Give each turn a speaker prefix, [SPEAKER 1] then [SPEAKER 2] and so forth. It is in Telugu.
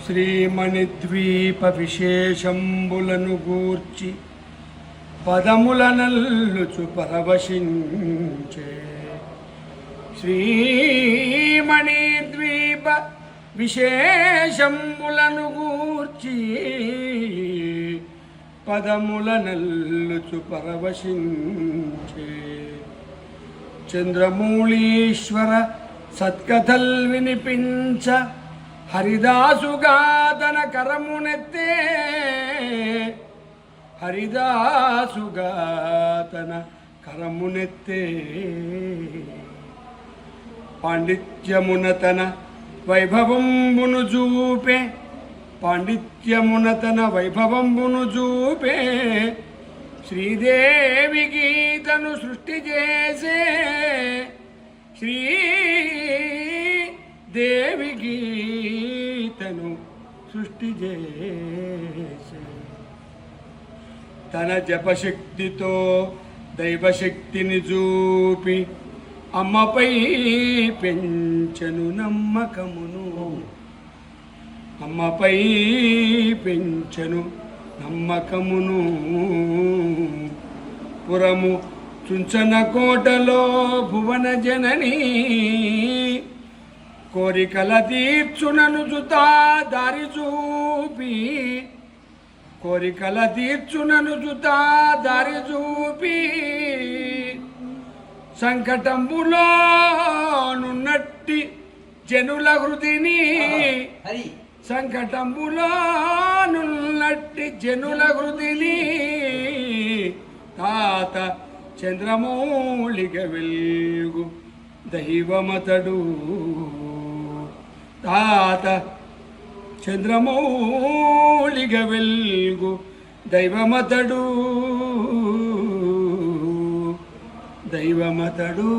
[SPEAKER 1] శ్రీమణిద్వీప విశేషంబులను గూర్చి పదములనల్లుచు పరవశించే శ్రీమణిద్వీప విశేషంబులను గూర్చి పదములనల్లుచు పరవశించే చంద్రమౌళీశ్వర సత్కథల్ వినిపించ హరిదాసుగా తన కరమునెత్తే హరిదాసుగా తన కరమునెత్తే పాండిత్యమున తన వైభవంబును చూపే పాండిత్యమున తన వైభవంబును చూపే శ్రీదేవి గీతను సృష్టి చేసే శ్రీదేవి గీతను సృష్టి చేసే తన జపశక్తితో దైవశక్తిని చూపి అమ్మపై పెంచెను నమ్మకమును అమ్మపై పెంచెను నమ్మకమును పురము చుంచన కోటలో భువన జనని కోరికల తీర్చునను జుతా దారి చూపి కోరికల తీర్చునను జుతా దారి చూపి సంకటంబులో నున్నట్టి జనుల హృదిని సంకటంబులో నున్నట్టి జనుల హృదిని తాత చంద్రమౌళిగ వెల్గు దైవమతడు తాత చంద్రమౌళిగ వెల్గు దైవమతడు దైవమతడు